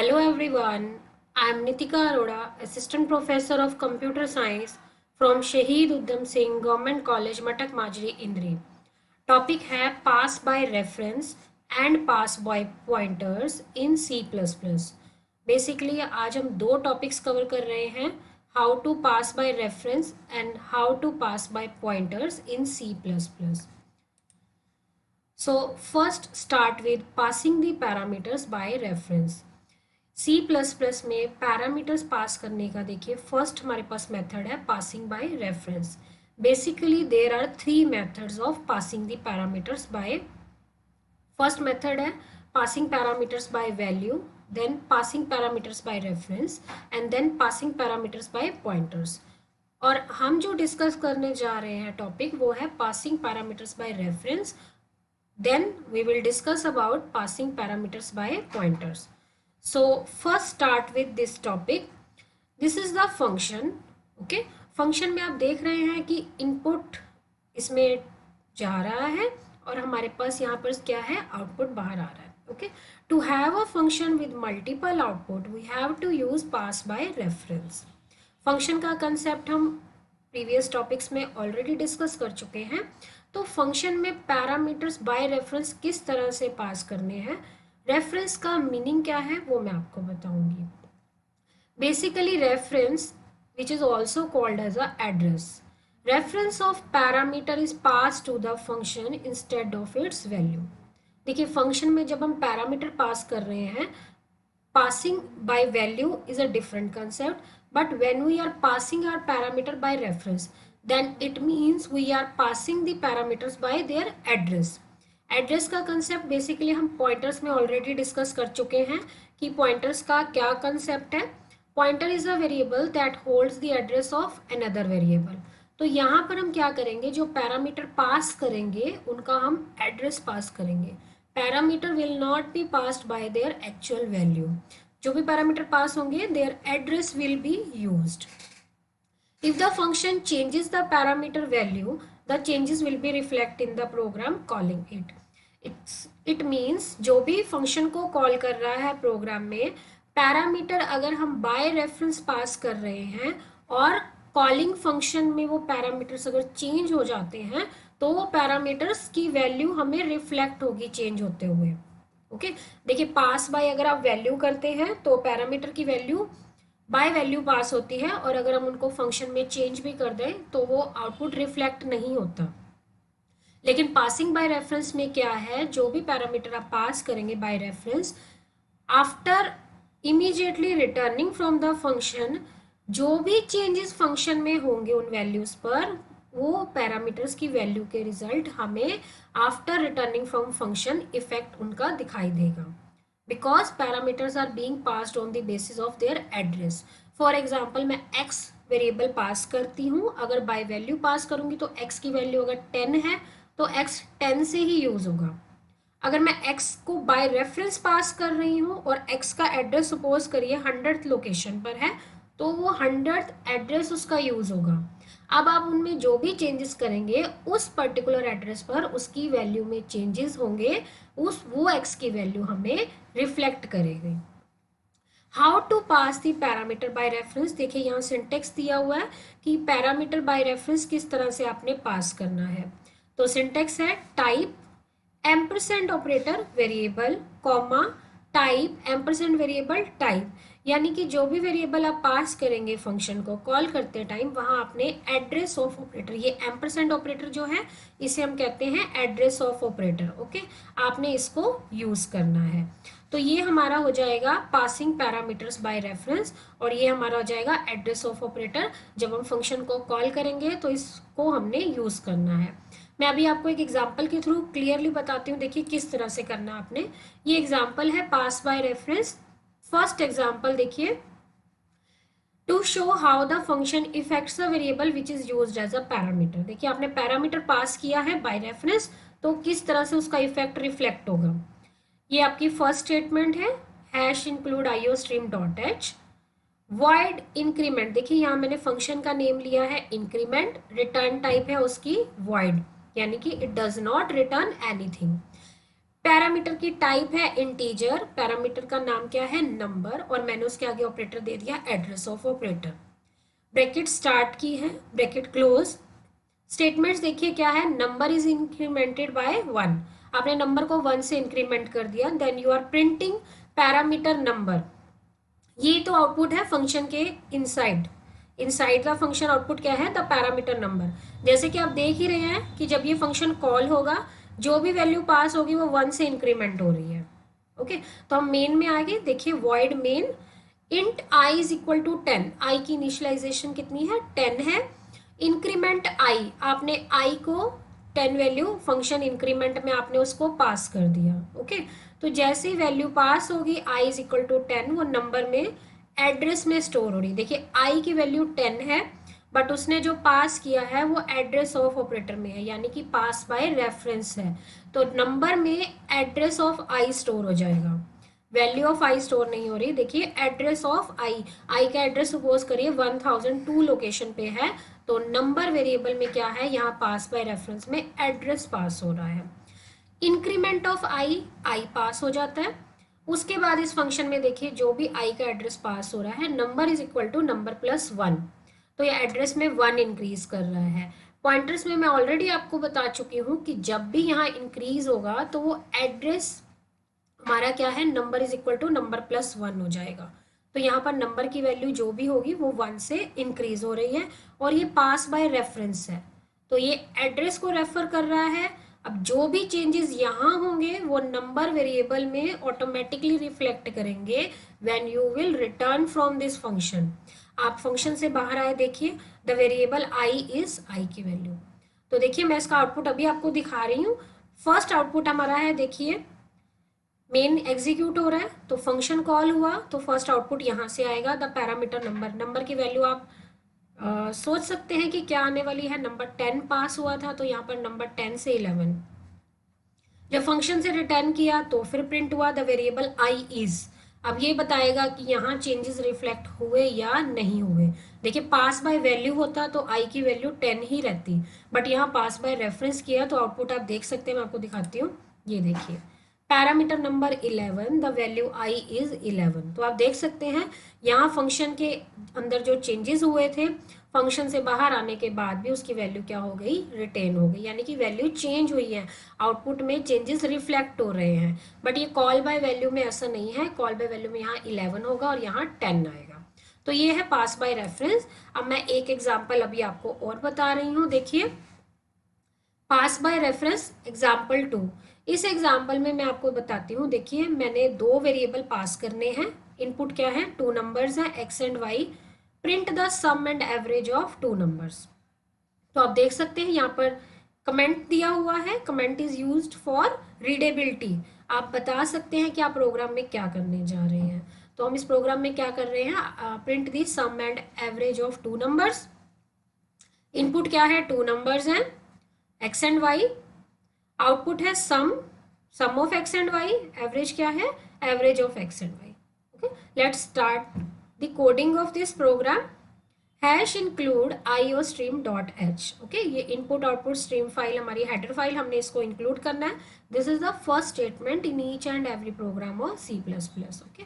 Hello everyone, I am Nitika Arora, Assistant Professor of Computer Science from Shaheed Udham Singh Government College, Matak Majri, Indri. Topic है pass by reference and pass by pointers in C++। Basically आज हम दो topics cover कर रहे हैं, how to pass by reference and how to pass by pointers in C++। So first start with passing the parameters by reference। C plus plus में parameters pass करने का देखिए फर्स्ट हमारे पास मेथड है passing by reference. Basically there are three methods of passing the parameters by. First method है passing parameters by value, then passing parameters by reference and then passing parameters by pointers. और हम जो discuss करने जा रहे हैं topic वो है passing parameters by reference, then we will discuss about passing parameters by pointers. So first start with this topic. This is the function. Okay, function में आप देख रहे हैं कि input इसमें जा रहा है और हमारे पास यहाँ पर क्या है, आउटपुट बाहर आ रहा है। Okay, to have a function with multiple output we have to use pass by reference। Function का कंसेप्ट हम प्रीवियस टॉपिक्स में ऑलरेडी डिस्कस कर चुके हैं। तो फंक्शन में पैरामीटर्स बाय रेफरेंस किस तरह से पास करने हैं, रेफरेंस का मीनिंग क्या है वो मैं आपको बताऊंगी। Basically reference which is also called as a address, reference of parameter is pass to the function instead of its value. देखिए फंक्शन में जब हम पैरामीटर पास कर रहे हैं, passing by value is a different concept, but when we are passing our parameter by reference then it means we are passing the parameters by their address। Address का concept basically हम pointers में already discuss कर चुके हैं कि pointers का क्या concept है। Pointer is a variable that holds the address of another variable. तो यहाँ पर हम क्या करेंगे, जो पैरामीटर पास करेंगे उनका हम एड्रेस पास करेंगे। Parameter will not be passed by their actual value. जो भी पैरामीटर पास होंगे their address will be used. If the function changes the parameter value, the changes will be reflected in the program calling it। It means जो भी function को call कर रहा है programme में, पैरामीटर अगर हम बाय रेफरेंस पास कर रहे हैं और कॉलिंग फंक्शन में वो पैरामीटर्स अगर चेंज हो जाते हैं तो वो पैरामीटर्स की वैल्यू हमें रिफ्लेक्ट होगी चेंज होते हुए। ओके, देखिए पास बाय अगर आप वैल्यू करते हैं तो पैरामीटर की वैल्यू बाय वैल्यू पास होती है, और अगर हम उनको फंक्शन में चेंज भी कर दें तो वो आउटपुट रिफ्लेक्ट नहीं होता। लेकिन पासिंग बाय रेफरेंस में क्या है, जो भी पैरामीटर आप पास करेंगे by reference, after immediately returning from the function, जो भी चेंजेस फंक्शन में होंगे उन वैल्यूज पर, वो पैरामीटर्स की वैल्यू के रिजल्ट हमें after returning from function effect उनका दिखाई देगा, because parameters are being passed on the basis of their address. For example मैं x वेरिएबल पास करती हूँ, अगर बाय वैल्यू पास करूंगी तो x की वैल्यू अगर 10 है तो x 10 से ही यूज होगा। अगर मैं x को बाय रेफरेंस पास कर रही हूँ और x का एड्रेस सपोज करिए 100th लोकेशन पर है तो वो 100th एड्रेस उसका यूज होगा। अब आप उनमें जो भी चेंजेस करेंगे उस पर्टिकुलर एड्रेस पर उसकी वैल्यू में चेंजेस होंगे, वो x की वैल्यू हमें रिफ्लेक्ट करेगी। How to pass the parameter by reference, देखिए यहाँ सिंटेक्स दिया हुआ है कि पैरामीटर बाय रेफरेंस किस तरह से आपने पास करना है। तो सिंटेक्स है type ampersand operator variable comma type ampersand variable type, यानी कि जो भी वेरिएबल आप पास करेंगे फंक्शन को कॉल करते टाइम वहां आपने एड्रेस ऑफ ऑपरेटर, ये एम्परसेंड ऑपरेटर जो है इसे हम कहते हैं एड्रेस ऑफ ऑपरेटर। ओके, आपने इसको यूज करना है। तो ये हमारा हो जाएगा पासिंग पैरामीटर्स बाय रेफरेंस, और ये हमारा हो जाएगा एड्रेस ऑफ ऑपरेटर। जब हम फंक्शन को कॉल करेंगे तो इसको हमने यूज करना है। मैं अभी आपको एक एग्जांपल के थ्रू क्लियरली बताती हूँ, देखिए किस तरह से करना आपने। ये एग्जांपल है pass by reference. First example देखिए, to show how the function effects a variable which is used as a parameter. देखिए आपने पैरामीटर पास किया है बाय रेफरेंस, तो किस तरह से उसका इफेक्ट रिफ्लेक्ट होगा। ये आपकी फर्स्ट स्टेटमेंट है, hash include iostream dot H void increment. देखिए यहाँ मैंने फंक्शन का नेम लिया है इंक्रीमेंट, रिटर्न टाइप है उसकी वॉइड, यानी कि it does not return anything. Parameter की टाइप है इंटीजर, पैरामीटर का नाम क्या है नंबर, और मैंने उसके आगे ऑपरेटर दे दिया address of operator. Bracket start की है, ब्रैकेट क्लोज। स्टेटमेंट्स देखिए क्या है, नंबर इज इंक्रीमेंटेड बाय 1, आपने नंबर को 1 से इंक्रीमेंट कर दिया, then you are printing parameter number. ये तो आउटपुट है फंक्शन के inside, inside the function output क्या है, द पैरामीटर नंबर। जैसे कि आप देख ही रहे हैं कि जब ये फंक्शन कॉल होगा, जो भी वैल्यू पास होगी वो 1 से इंक्रीमेंट हो रही है। ओके, तो हम मेन में आगे देखिए, void main int i is equal to 10, i की इनिशियलाइजेशन कितनी है 10 है, इंक्रीमेंट आई, आपने आई को 10 वैल्यू फंक्शन इंक्रीमेंट में आपने उसको पास कर दिया। ओके, तो जैसे ही वैल्यू पास होगी आई इज इक्वल टू 10, वो नंबर में एड्रेस में स्टोर हो रही। देखिए आई की वैल्यू 10 है, बट उसने जो पास किया है वो एड्रेस ऑफ ऑपरेटर में है, यानी कि पास बाय रेफरेंस है, तो नंबर में एड्रेस ऑफ आई स्टोर हो जाएगा, वैल्यू ऑफ आई स्टोर नहीं हो रही। देखिए एड्रेस ऑफ आई, आई का एड्रेस सपोज करिए 1002 लोकेशन पे है, तो नंबर वेरिएबल में क्या है, यहाँ पास बाय रेफरेंस में एड्रेस पास हो रहा है। इंक्रीमेंट ऑफ आई, आई पास हो जाता है। उसके बाद इस फंक्शन में देखिए जो भी आई का एड्रेस पास हो रहा है, number is equal to number plus 1, तो ये एड्रेस में 1 इंक्रीज कर रहा है। पॉइंटर्स में मैं ऑलरेडी आपको बता चुकी हूँ कि जब भी यहाँ इंक्रीज होगा तो वो एड्रेस हमारा क्या है, number is equal to number plus 1 हो जाएगा। तो यहाँ पर नंबर की वैल्यू जो भी होगी वो 1 से इंक्रीज हो रही है, और ये पास बाय रेफरेंस है, तो ये एड्रेस को रेफर कर रहा है। अब जो भी चेंजेस यहाँ होंगे वो नंबर वेरिएबल में ऑटोमेटिकली रिफ्लेक्ट करेंगे when you will return from this function. आप फंक्शन से बाहर आए, देखिए the variable I is I की वैल्यू। तो देखिए मैं इसका आउटपुट अभी आपको दिखा रही हूँ। फर्स्ट आउटपुट हमारा है, देखिए मेन एग्जीक्यूट हो रहा है, तो फंक्शन कॉल हुआ, तो फर्स्ट आउटपुट यहाँ से आएगा द पैरामीटर नंबर। नंबर की वैल्यू आप सोच सकते हैं कि क्या आने वाली है, नंबर 10 पास हुआ था, तो यहाँ पर नंबर 10 से 11। जब फंक्शन से रिटर्न किया तो फिर प्रिंट हुआ द वेरिएबल आई इज। अब ये बताएगा कि यहाँ चेंजेस रिफ्लेक्ट हुए या नहीं हुए। देखिए पास बाय वैल्यू होता तो आई की वैल्यू 10 ही रहती, बट यहाँ पास बाय रेफरेंस किया तो आउटपुट आप देख सकते हैं, मैं आपको दिखाती हूँ, ये देखिए parameter number 11, the value I is 11। तो आप देख सकते हैं यहाँ फंक्शन के अंदर जो चेंजेस हुए थे, फंक्शन से बाहर आने के बाद भी उसकी वैल्यू क्या हो गई, रिटेन हो गई, यानी कि वैल्यू चेंज हुई है, आउटपुट में चेंजेस रिफ्लेक्ट हो रहे हैं। बट ये कॉल बाय वैल्यू में ऐसा नहीं है, कॉल बाय वैल्यू में यहाँ 11 होगा और यहाँ 10 आएगा। तो ये है पास बाय रेफरेंस। अब मैं एक एग्जाम्पल अभी आपको और बता रही हूँ, देखिए पास बाय रेफरेंस एग्जाम्पल 2। इस एग्जाम्पल में मैं आपको बताती हूँ, देखिए मैंने 2 वेरिएबल पास करने हैं, इनपुट क्या है, 2 नंबर्स हैं x and y, print the sum and average of 2 numbers. तो आप देख सकते हैं यहाँ पर कमेंट दिया हुआ है, comment is used for readability. आप बता सकते हैं कि आप प्रोग्राम में क्या करने जा रहे हैं। तो हम इस प्रोग्राम में क्या कर रहे हैं, print the sum and average of 2 numbers. Input क्या है, 2 नंबर्स हैं एक्स एंड वाई, आउटपुट है sum, sum of X and Y, average क्या है, average of X and Y. Okay, let's start the coding of this program. Hash include iostream.h। Okay, ये input output stream file हमारी header file, हमने इसको include करना है। This is the first statement in each and every program of C++। Okay,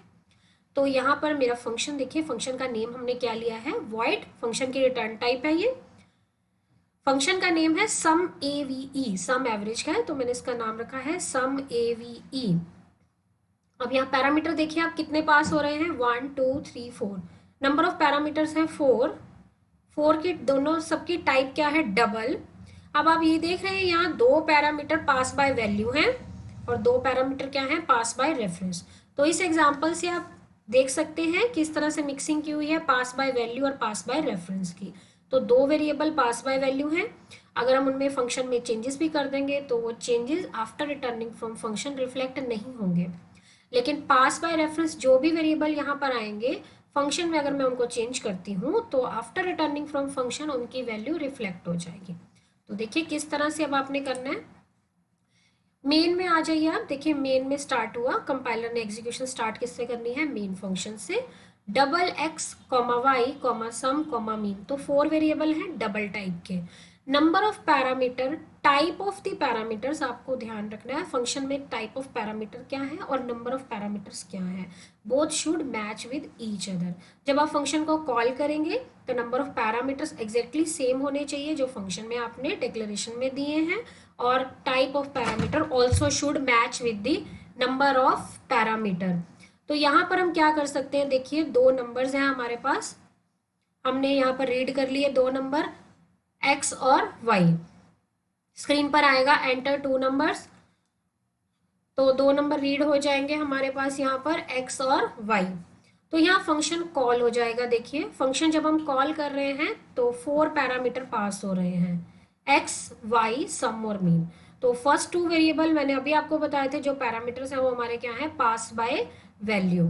तो यहाँ पर मेरा फंक्शन देखिए, फंक्शन का नेम हमने क्या लिया है, void, फंक्शन की रिटर्न टाइप है ये, फंक्शन का नेम है सम AVE, सम एवरेज का है तो मैंने इसका नाम रखा है सम AVE। अब यहाँ पैरामीटर देखिए आप कितने पास हो रहे हैं, 1 2 3 4, नंबर ऑफ पैरामीटर्स है 4, 4 की दोनों सबकी टाइप क्या है, डबल। अब आप ये देख रहे हैं यहाँ 2 पैरामीटर पास बाय वैल्यू हैं और 2 पैरामीटर क्या है, पास बाय रेफरेंस। तो इस एग्जाम्पल से आप देख सकते हैं किस तरह से मिक्सिंग की हुई है पास बाय वैल्यू और पास बाय रेफरेंस की। तो 2 वेरिएबल पास बाय वैल्यू हैं, अगर हम उनमें फंक्शन में चेंजेस भी कर देंगे तो वो changes after returning from function reflect नहीं होंगे। लेकिन पास बाय रेफरेंस जो भी वेरिएबल यहाँ पर आएंगे फंक्शन में, अगर मैं उनको चेंज करती हूँ तो आफ्टर रिटर्निंग फ्रॉम फंक्शन उनकी वैल्यू रिफ्लेक्ट हो जाएगी। तो देखिए किस तरह से अब आपने करना है। मेन में आ जाइए आप, देखिए मेन में स्टार्ट हुआ, कंपाइलर ने एग्जीक्यूशन स्टार्ट किससे करनी है, मेन फंक्शन से। Double X comma Y comma sum comma mean, तो 4 वेरिएबल हैं डबल टाइप के। Number of parameter type of the parameters आपको ध्यान रखना है, फंक्शन में टाइप ऑफ पैरामीटर क्या है और नंबर ऑफ पैरामीटर्स क्या है, both should match with each other. जब आप फंक्शन को कॉल करेंगे तो number of parameters exactly same होने चाहिए जो फंक्शन में आपने डिक्लेरेशन में दिए हैं, और type of parameter also should match with the number of parameter. तो यहाँ पर हम क्या कर सकते हैं, देखिए दो नंबर्स हैं हमारे पास, हमने यहाँ पर रीड कर लिए दो नंबर x और y। स्क्रीन पर आएगा एंटर टू नंबर्स, तो दो नंबर रीड हो जाएंगे हमारे पास यहाँ पर x और y। तो यहाँ फंक्शन कॉल हो जाएगा। देखिए फंक्शन जब हम कॉल कर रहे हैं तो 4 पैरामीटर पास हो रहे हैं, x y सम और मीन। तो फर्स्ट टू वेरिएबल मैंने अभी आपको बताए थे, जो पैरामीटर्स हैं वो हमारे क्या है, पास बाय वैल्यू,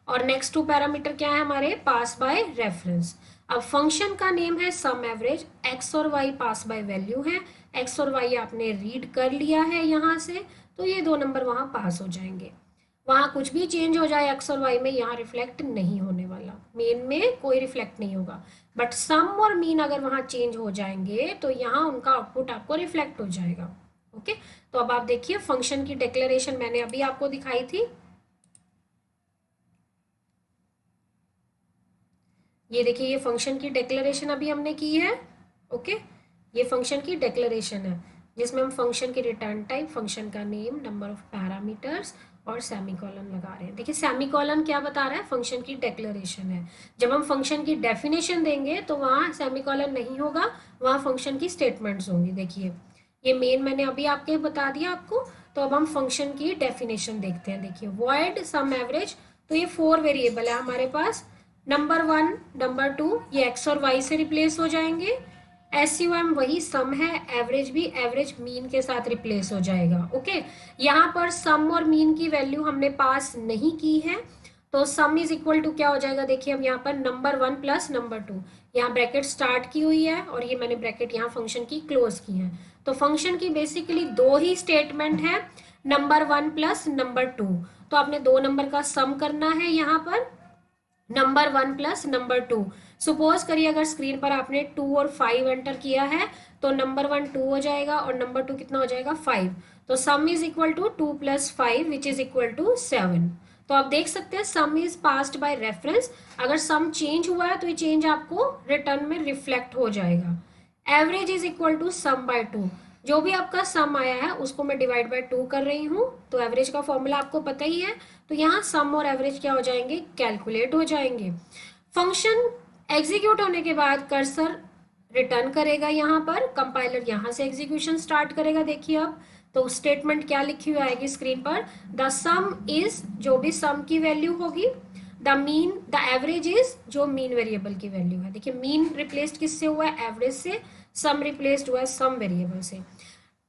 और नेक्स्ट टू पैरामीटर क्या है हमारे, पास बाय रेफरेंस। अब फंक्शन का नेम है सम एवरेज, x और y पास बाय वैल्यू है, x और y आपने रीड कर लिया है यहाँ से, तो ये दो नंबर वहाँ पास हो जाएंगे। वहाँ कुछ भी चेंज हो जाए x और y में, यहाँ रिफ्लेक्ट नहीं होने वाला, मेन में कोई रिफ्लेक्ट नहीं होगा, बट सम और मीन अगर वहाँ चेंज हो जाएंगे तो यहाँ उनका आउटपुट आपको रिफ्लेक्ट हो जाएगा। ओके, तो अब आप देखिए फंक्शन की डिक्लेरेशन मैंने अभी आपको दिखाई थी, ये देखिए ये फंक्शन की डिक्लेरेशन अभी हमने की है। ओके, ये फंक्शन की डिक्लेरेशन है जिसमें हम फंक्शन की रिटर्न टाइप, फंक्शन का नेम, नंबर ऑफ पैरामीटर्स और सेमीकोलन लगा रहे हैं। देखिए सेमीकोलन क्या बता रहा है, फंक्शन की डिक्लेरेशन है। जब हम फंक्शन की डेफिनेशन देंगे तो वहाँ सेमीकोलन नहीं होगा, वहाँ फंक्शन की स्टेटमेंट्स होंगी। देखिए ये मेन मैंने अभी आपके बता दिया आपको। तो अब हम फंक्शन की डेफिनेशन देखते हैं। देखिए वॉइड सम एवरेज, तो ये 4 वेरिएबल है हमारे पास, नंबर 1 नंबर 2 ये एक्स और वाई से रिप्लेस हो जाएंगे, SUM वही सम है, एवरेज भी एवरेज मीन के साथ रिप्लेस हो जाएगा। ओके, यहाँ पर सम और मीन की वैल्यू हमने पास नहीं की है, तो सम इज इक्वल टू क्या हो जाएगा, देखिए अब यहाँ पर नंबर 1 प्लस नंबर 2, यहाँ ब्रैकेट स्टार्ट की हुई है और ये मैंने ब्रैकेट यहाँ फंक्शन की क्लोज की है। तो फंक्शन की बेसिकली दो ही स्टेटमेंट है, नंबर 1 प्लस नंबर 2। तो आपने दो नंबर का सम करना है यहाँ पर, नंबर 1 प्लस नंबर 2। सपोज करिए अगर स्क्रीन पर आपने 2 और 5 एंटर किया है तो नंबर 1 2 हो जाएगा और नंबर 2 कितना हो जाएगा 5। तो sum is equal to 2 plus 5 which is equal to 7। तो आप देख सकते हैं sum is passed by reference, अगर सम चेंज हुआ है तो ये चेंज आपको रिटर्न में रिफ्लेक्ट हो जाएगा। Average is equal to sum by 2, जो भी आपका सम आया है उसको मैं डिवाइड बाय 2 कर रही हूँ, तो एवरेज का फॉर्मूला आपको पता ही है। तो यहाँ सम और एवरेज क्या हो जाएंगे, कैलकुलेट हो जाएंगे। फंक्शन एग्जीक्यूट होने के बाद कर्सर रिटर्न करेगा, यहाँ पर कंपाइलर यहाँ से एग्जीक्यूशन स्टार्ट करेगा। देखिए अब तो स्टेटमेंट क्या लिखी हुई आएगी स्क्रीन पर, द सम इज, जो भी सम की वैल्यू होगी, the mean, the average is, जो मीन वेरिएबल की वैल्यू है। देखिए मीन रिप्लेस्ड किससे हुआ है, एवरेज से, सम रिप्लेस्ड हुआ है सम वेरिएबल से।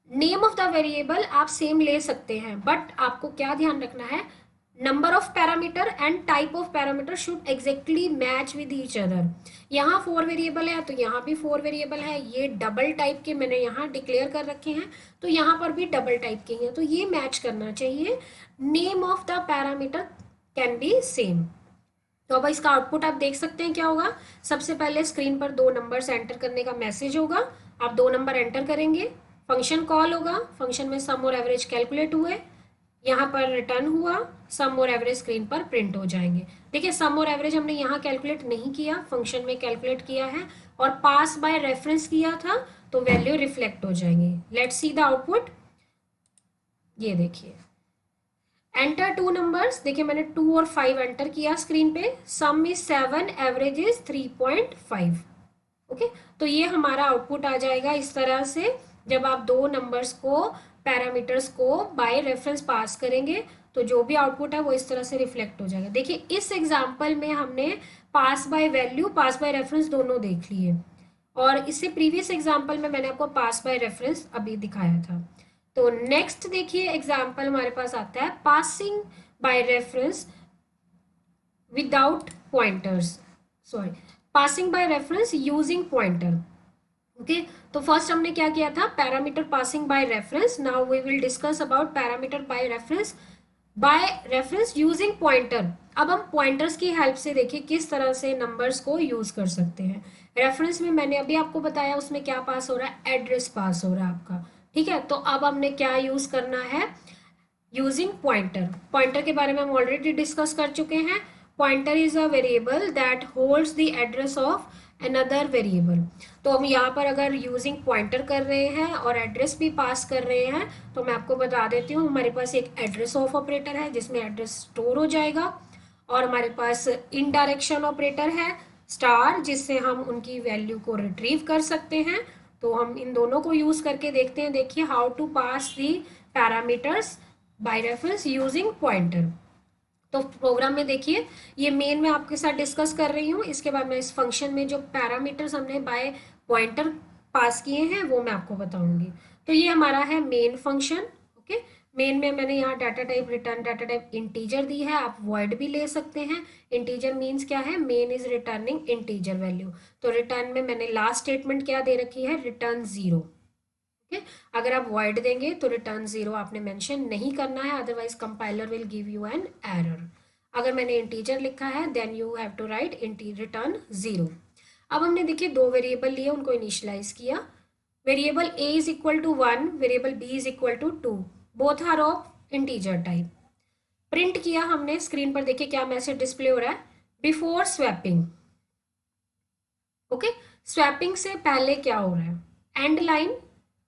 नेम ऑफ द वेरिएबल आप सेम ले सकते हैं, बट आपको क्या ध्यान रखना है, number of parameter and type of parameter should exactly match with each other. यहाँ 4 वेरिएबल है तो यहाँ भी 4 वेरिएबल है, ये डबल टाइप के मैंने यहाँ डिक्लेयर कर रखे हैं, तो यहाँ पर भी डबल टाइप के हैं, तो ये मैच करना चाहिए। Name of the parameter can be same. तो अब इसका आउटपुट आप देख सकते हैं क्या होगा। सबसे पहले स्क्रीन पर दो नंबर्स एंटर करने का मैसेज होगा, आप दो नंबर एंटर करेंगे, फंक्शन कॉल होगा, फंक्शन में सम और एवरेज कैलकुलेट हुए, यहाँ पर रिटर्न हुआ, सम और एवरेज स्क्रीन पर प्रिंट हो जाएंगे। देखिए सम और एवरेज हमने यहाँ कैलकुलेट नहीं किया, फंक्शन में कैलकुलेट किया है और पास बाय रेफरेंस किया था, तो वैल्यू रिफ्लेक्ट हो जाएंगे। Let's see the output. ये देखिए एंटर टू नंबर्स, देखिए मैंने 2 और 5 एंटर किया स्क्रीन पे, सम इज 7, एवरेज इज 3.5। ओके, तो ये हमारा आउटपुट आ जाएगा इस तरह से। जब आप दो नंबर्स को, पैरामीटर्स को बाय रेफरेंस पास करेंगे तो जो भी आउटपुट है वो इस तरह से रिफ्लेक्ट हो जाएगा। देखिए इस एग्जांपल में हमने pass by value, pass by reference दोनों देख लिए, और इससे प्रीवियस एग्जांपल में मैंने आपको पास बाय रेफरेंस अभी दिखाया था। तो नेक्स्ट देखिए एग्जांपल हमारे पास आता है passing by reference without pointers, sorry, passing by reference using pointer. Okay, तो फर्स्ट हमने क्या किया था, parameter passing by reference. Now we will discuss about parameter by reference using pointer. अब हम पॉइंटर्स की हेल्प से देखिए किस तरह से नंबर्स को यूज कर सकते हैं। रेफरेंस में मैंने अभी आपको बताया उसमें क्या पास हो रहा है, एड्रेस पास हो रहा है आपका, ठीक है, तो अब हमने क्या यूज करना है, यूजिंग पॉइंटर। पॉइंटर के बारे में हम ऑलरेडी डिस्कस कर चुके हैं। Pointer is a variable that holds the address of another variable. तो हम यहाँ पर अगर यूजिंग पॉइंटर कर रहे हैं और एड्रेस भी पास कर रहे हैं, तो मैं आपको बता देती हूँ, हमारे पास एक एड्रेस ऑफ ऑपरेटर है जिसमें एड्रेस स्टोर हो जाएगा, और हमारे पास इनडायरेक्शन ऑपरेटर है स्टार, जिससे हम उनकी वैल्यू को रिट्रीव कर सकते हैं। तो हम इन दोनों को यूज करके देखते हैं। देखिए, how to pass the parameters by reference using pointer. तो प्रोग्राम में देखिए, ये मेन मैं आपके साथ डिस्कस कर रही हूँ, इसके बाद मैं इस फंक्शन में जो पैरामीटर्स हमने बाय पॉइंटर पास किए हैं वो मैं आपको बताऊंगी। तो ये हमारा है मेन फंक्शन। ओके, मेन में मैंने यहाँ data type, return data type integer दी है, आप वॉइड भी ले सकते हैं। इंटीजर मीन्स क्या है, main is returning integer value. तो रिटर्न में मैंने लास्ट स्टेटमेंट क्या दे रखी है, रिटर्न 0। ओके, अगर आप वॉइड देंगे तो रिटर्न 0 आपने मेंशन नहीं करना है, otherwise compiler will give you an error. अगर मैंने इंटीजर लिखा है then you have to write return 0। अब हमने देखिए दो वेरिएबल लिए, उनको इनिशियलाइज किया। Variable a is equal to 1, variable b is equal to 2, both are of integer type. Print किया हमने, स्क्रीन पर देखिए क्या मैसेज डिस्प्ले हो रहा है, बिफोर स्वैपिंग। ओके, स्वैपिंग से पहले क्या हो रहा है, एंड लाइन।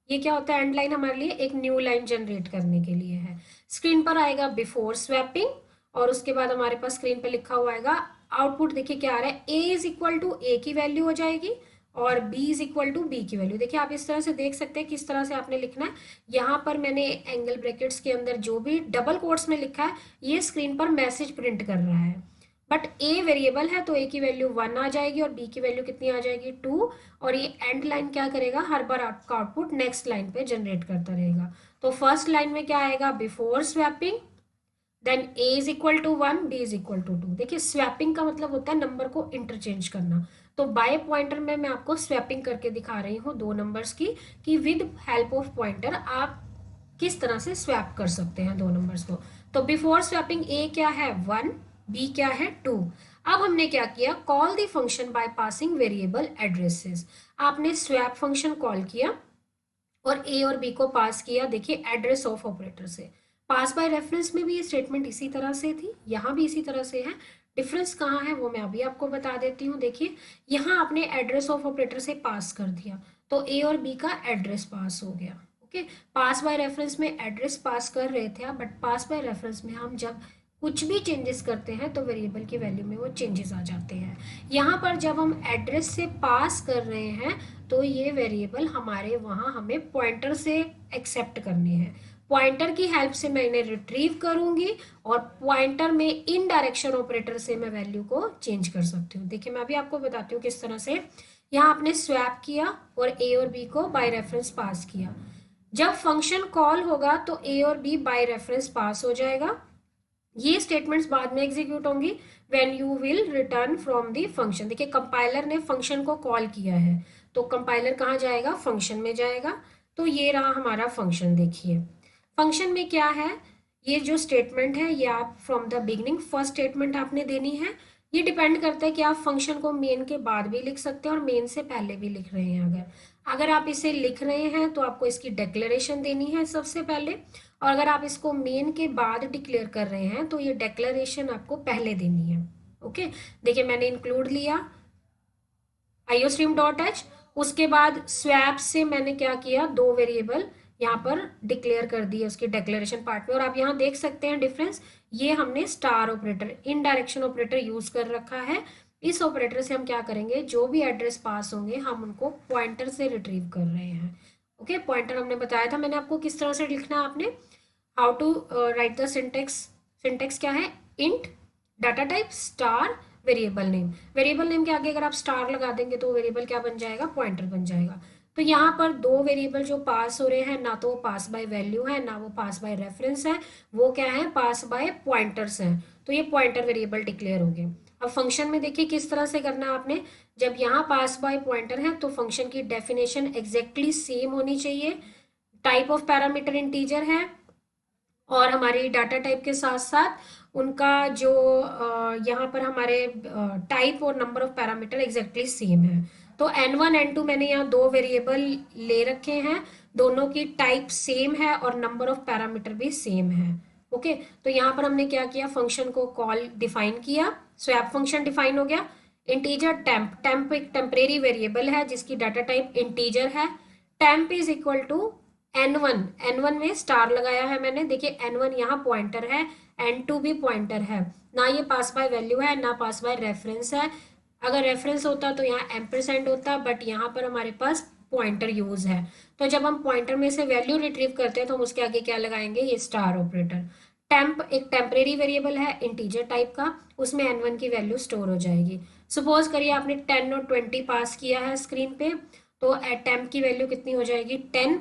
ये क्या होता है, एंड लाइन हमारे लिए एक न्यू लाइन जनरेट करने के लिए है। स्क्रीन पर आएगा बिफोर स्वैपिंग, और उसके बाद हमारे पास स्क्रीन पर लिखा हुआ आएगा आउटपुट। देखिए क्या आ रहा है, a is equal to a की वैल्यू हो जाएगी और b is equal to b की वैल्यू। देखिए आप इस तरह से देख सकते हैं किस तरह से आपने लिखना है। यहाँ पर मैंने एंगल ब्रैकेट्स के अंदर जो भी डबल कोट्स में लिखा है, ये स्क्रीन पर मैसेज प्रिंट कर रहा है। बट a वेरिएबल है तो a की वैल्यू 1 आ जाएगी और b की वैल्यू कितनी आ जाएगी, 2। और ये एंड लाइन क्या करेगा, हर बार आपका आउटपुट नेक्स्ट लाइन पे जनरेट करता रहेगा। तो फर्स्ट लाइन में क्या आएगा, before swapping, then a is equal to 1, b is equal to 2। देखिए स्वैपिंग का मतलब होता है नंबर को इंटरचेंज करना। तो बाय पॉइंटर में मैं आपको स्वैपिंग करके दिखा रही हूँ दो नंबर्स की, कि विद हेल्प ऑफ पॉइंटर आप किस तरह से स्वैप कर सकते हैं दो नंबर्स को। तो बिफोर स्वैपिंग a क्या है 1, b क्या है 2। अब हमने क्या किया, call the function by passing variable addresses. आपने स्वैप फंक्शन कॉल किया और a और b को पास किया, देखिए एड्रेस ऑफ ऑपरेटर से। पास बाय रेफरेंस में भी ये स्टेटमेंट इसी तरह से थी, यहाँ भी इसी तरह से है। डिफरेंस कहाँ है वो मैं अभी आपको बता देती हूँ। देखिए यहाँ आपने एड्रेस ऑफ ऑपरेटर से पास कर दिया, तो a और b का एड्रेस पास हो गया। ओके, पास बाय रेफरेंस में एड्रेस पास कर रहे थे आप, बट पास बाय रेफरेंस में हम जब कुछ भी चेंजेस करते हैं तो वेरिएबल की वैल्यू में वो चेंजेस आ जाते हैं। यहाँ पर जब हम एड्रेस से पास कर रहे हैं तो ये वेरिएबल हमारे वहाँ हमें पॉइंटर से एक्सेप्ट करने हैं। पॉइंटर की हेल्प से मैं इन्हें रिट्रीव करूंगी और पॉइंटर में इन डायरेक्शन ऑपरेटर से मैं वैल्यू को चेंज कर सकती हूँ। देखिए मैं अभी आपको बताती हूँ किस तरह से। यहाँ आपने स्वैप किया और a और b को बाय रेफरेंस पास किया। जब फंक्शन कॉल होगा तो a और b बाय रेफरेंस पास हो जाएगा। ये स्टेटमेंट्स बाद में एग्जीक्यूट होंगी when you will return from the function. देखिए कंपाइलर ने फंक्शन को कॉल किया है, तो कंपाइलर कहाँ जाएगा, फंक्शन में जाएगा। तो ये रहा हमारा फंक्शन। देखिए फंक्शन में क्या है, ये जो स्टेटमेंट है ये आप from the beginning first statement आपने देनी है। ये डिपेंड करता है कि आप फंक्शन को मेन के बाद भी लिख सकते हैं और मेन से पहले भी लिख रहे हैं। अगर अगर आप इसे लिख रहे हैं तो आपको इसकी डिक्लेरेशन देनी है सबसे पहले, और अगर आप इसको मेन के बाद डिक्लेयर कर रहे हैं तो ये डिक्लेरेशन आपको पहले देनी है। ओके, देखिए मैंने इंक्लूड लिया iostream.h, उसके बाद स्वैप से मैंने क्या किया, दो वेरिएबल यहाँ पर डिक्लेयर कर दिए उसके डिक्लेरेशन पार्ट में। और आप यहाँ देख सकते हैं डिफरेंस, ये हमने star operator, indirection operator use कर रखा है। इस ऑपरेटर से हम क्या करेंगे, जो भी एड्रेस पास होंगे हम उनको पॉइंटर से रिट्रीव कर रहे हैं। ओके, पॉइंटर हमने बताया था मैंने आपको किस तरह से लिखना है। आपने how to write the syntax, syntax क्या है, int data type star variable name. Variable name के आगे अगर आप स्टार लगा देंगे तो वेरिएबल क्या बन जाएगा, पॉइंटर बन जाएगा। तो यहाँ पर दो वेरिएबल जो पास हो रहे हैं, ना तो वो पास बाय वैल्यू है ना वो पास बाय रेफरेंस है, वो क्या है, पास बाय पॉइंटर्स हैं। तो ये पॉइंटर वेरिएबल डिक्लेयर हो गए। अब फंक्शन में देखिए किस तरह से करना है आपने। जब यहाँ पास बाय पॉइंटर है तो फंक्शन की डेफिनेशन एग्जैक्टली सेम होनी चाहिए। टाइप ऑफ पैरामीटर इंटीजर है और हमारी डाटा टाइप के साथ साथ उनका जो यहाँ पर हमारे टाइप और number of parameter exactly same है। तो n1 n2 मैंने यहाँ दो वेरिएबल ले रखे हैं। दोनों की टाइप सेम है और नंबर ऑफ पैरामीटर भी सेम है। ओके, तो यहाँ पर हमने क्या किया, फंक्शन को कॉल डिफाइन किया, स्वैप फंक्शन डिफाइन हो गया। इंटीजर टेम्प, टेम्प एक टेम्परेरी वेरिएबल है जिसकी डाटा टाइप इंटीजर है। Temp is equal to n1, n1 में स्टार लगाया है मैंने, देखिए n1 यहाँ पॉइंटर है, n2 भी पॉइंटर है, ना ये पास बाय वैल्यू है ना पास बाय रेफरेंस है। अगर रेफरेंस होता तो यहाँ एम्परसेंड होता, बट यहाँ पर हमारे पास पॉइंटर यूज है। तो जब हम पॉइंटर में से वैल्यू रिट्रीव करते हैं तो हम उसके आगे क्या लगाएंगे, ये स्टार ऑपरेटर। टेम्प एक टेम्परेरी वेरिएबल है इंटीजर टाइप का, उसमें n1 की वैल्यू स्टोर हो जाएगी। सपोज करिए आपने 10 और 20 पास किया है स्क्रीन पे, तो टेम्प की वैल्यू कितनी हो जाएगी, 10।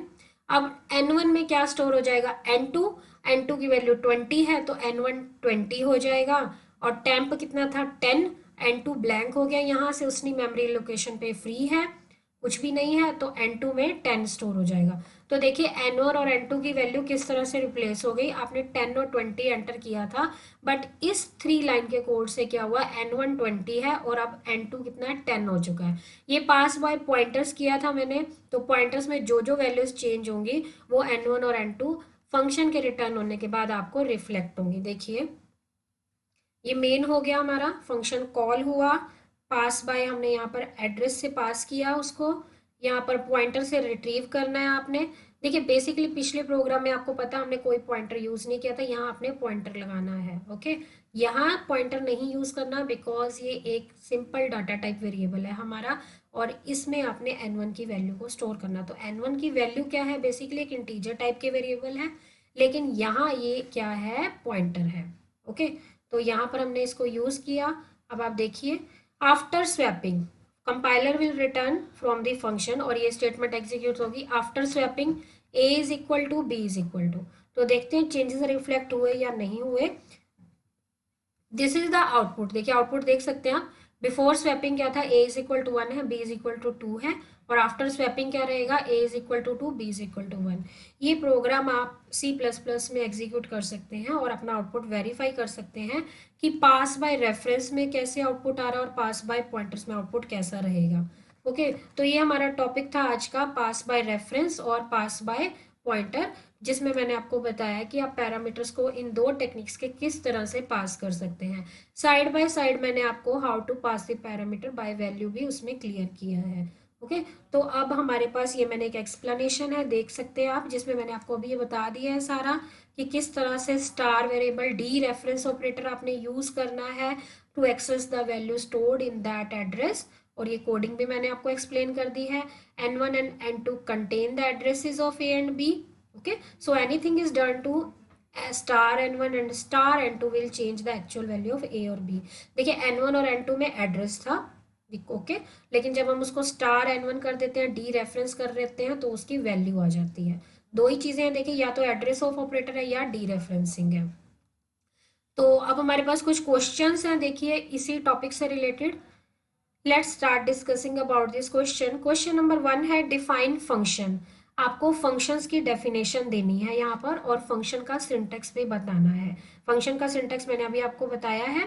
अब n1 में क्या स्टोर हो जाएगा, n2, n2 की वैल्यू 20 है तो n1 20 हो जाएगा। और टेम्प कितना था, 10, n2 ब्लैंक हो गया, यहाँ से उसकी मेमोरी लोकेशन पे फ्री है, कुछ भी नहीं है, तो n2 में 10 स्टोर हो जाएगा। तो देखिए n1 और n2 की वैल्यू किस तरह से रिप्लेस हो गई, आपने 10 और 20 एंटर किया था, बट इस 3 लाइन के कोड से क्या हुआ, n1 20 है और अब n2 कितना है, 10 हो चुका है। ये पास बाय पॉइंटर्स किया था मैंने, तो पॉइंटर्स में जो जो वैल्यूज चेंज होंगी वो n1 और n2 फंक्शन के रिटर्न होने के बाद आपको रिफ्लेक्ट होंगी। देखिए ये मेन हो गया हमारा, फंक्शन कॉल हुआ, पास बाय हमने यहाँ पर एड्रेस से पास किया उसको, यहाँ पर पॉइंटर से रिट्रीव करना है आपने। देखिए बेसिकली पिछले प्रोग्राम में आपको पता हमने कोई पॉइंटर यूज नहीं किया था, यहाँ आपने पॉइंटर लगाना है। ओके, यहाँ पॉइंटर नहीं यूज करना बिकॉज ये एक सिंपल डाटा टाइप वेरिएबल है हमारा, और इसमें आपने n1 की वैल्यू को स्टोर करना। तो n1 की वैल्यू क्या है, बेसिकली एक इंटीजर टाइप के वेरिएबल है, लेकिन यहाँ ये क्या है, पॉइंटर है। ओके, तो यहाँ पर हमने इसको यूज किया। अब आप देखिए, after swapping compiler will return from the function, और ये स्टेटमेंट एग्जीक्यूट होगी after swapping a is equal to b is equal to. तो देखते हैं चेंजेस रिफ्लेक्ट हुए या नहीं हुए। दिस इज द आउटपुट, देखिए आउटपुट देख सकते हैं आप, बिफोर स्वैपिंग क्या था, a इज इक्वल टू 1 है, b इज इक्वल टू 2 है, और आफ्टर स्वैपिंग क्या रहेगा, a is equal to 2, b is equal to 1। ये प्रोग्राम आप C++ में एग्जीक्यूट कर सकते हैं और अपना आउटपुट वेरीफाई कर सकते हैं कि पास बाय रेफरेंस में कैसे आउटपुट आ रहा है और पास बाय पॉइंटर्स में आउटपुट कैसा रहेगा। ओके, तो ये हमारा टॉपिक था आज का, पास बाय रेफरेंस और पास बाय पॉइंटर, जिसमें मैंने आपको बताया कि आप पैरामीटर्स को इन दो टेक्निक्स के किस तरह से पास कर सकते हैं। साइड बाय साइड मैंने आपको how to pass the parameter by value भी उसमें क्लियर किया है। ओके, तो अब हमारे पास ये मैंने एक एक्सप्लेनेशन है, देख सकते हैं आप, जिसमें मैंने आपको अभी ये बता दिया है सारा कि किस तरह से star variable dereference operator आपने यूज करना है to access the value stored in that address, और ये कोडिंग भी मैंने आपको एक्सप्लेन कर दी है। n1 and n2 contain the addresses of a and b. Okay, so anything is done to star n1 and star n2 will change the actual value of a और b। देखिए n1 और n2 में address था, okay, लेकिन जब हम उसको star n1 कर देते हैं, डी रेफरेंस कर देते हैं, तो उसकी वैल्यू आ जाती है। दो ही चीजें हैं, देखिए या तो एड्रेस ऑफ ऑपरेटर है या डी रेफरेंसिंग है। तो अब हमारे पास कुछ क्वेश्चंस हैं, देखिए इसी टॉपिक से related. Let's start discussing about this question. Question number 1 है डिफाइन फंक्शन। आपको फंक्शंस की डेफिनेशन देनी है यहाँ पर, और फंक्शन का सिंटेक्स भी बताना है। फंक्शन का सिंटेक्स मैंने अभी आपको बताया है।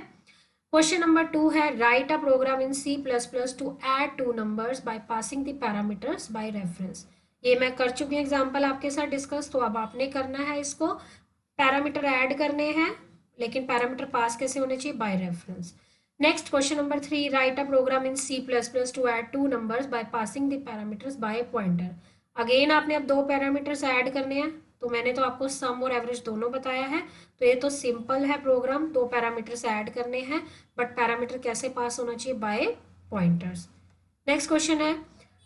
क्वेश्चन नंबर 2 है write a program in C++ to add two numbers by passing the parameters by reference. ये मैं कर चुकी हूँ एग्जाम्पल आपके साथ डिस्कस, तो अब आपने करना है इसको। पैरामीटर ऐड करने हैं, लेकिन पैरामीटर पास कैसे होने चाहिए, by reference. Next question number 3, write a program in C++ to add two numbers by passing the parameters by pointer. Again आपने अब दो पैरामीटर्स ऐड करने हैं, तो मैंने तो आपको सम और एवरेज दोनों बताया है, तो ये तो सिंपल है प्रोग्राम, दो पैरामीटर्स ऐड करने हैं, बट पैरामीटर कैसे पास होना चाहिए, बाय पॉइंटर्स। नेक्स्ट क्वेश्चन है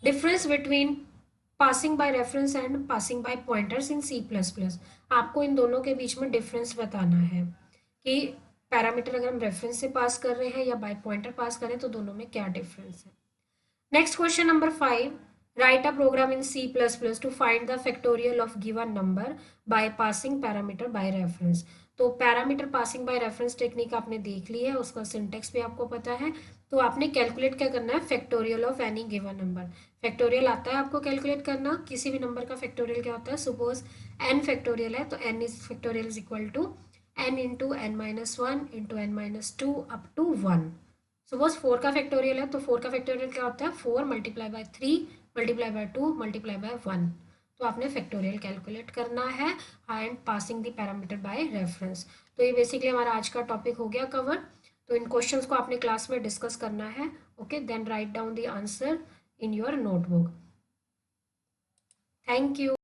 difference between passing by reference and passing by pointers in C++। आपको इन दोनों के बीच में डिफरेंस बताना है कि पैरामीटर अगर हम रेफरेंस से पास कर रहे हैं या बाय पॉइंटर पास करें तो दोनों में क्या डिफरेंस है। Next question number 5, right a program in C++ to find the factorial of given number by passing parameter by reference. तो parameter passing by reference technique आपने देख ली है, उसका सिंटेक्स भी आपको पता है। तो आपने कैलकुलेट क्या करना है, factorial of any given number. Factorial आता है आपको कैलकुलेट करना, किसी भी नंबर का फैक्टोरियल क्या होता है, सपोज n फैक्टोरियल है तो n is factorial is equal to n into n minus one into n minus two up to 1। Suppose 4 का फैक्टोरियल है तो 4 का फैक्टोरियल क्या होता है, 4 multiply by 3 multiply by 2 multiply by 1। तो आपने फैक्टोरियल कैलकुलेट करना है and passing the parameter by reference. तो ये बेसिकली हमारा आज का टॉपिक हो गया कवर। तो इन क्वेश्चंस को आपने क्लास में डिस्कस करना है। Okay, then write down the answer in your notebook. Thank you.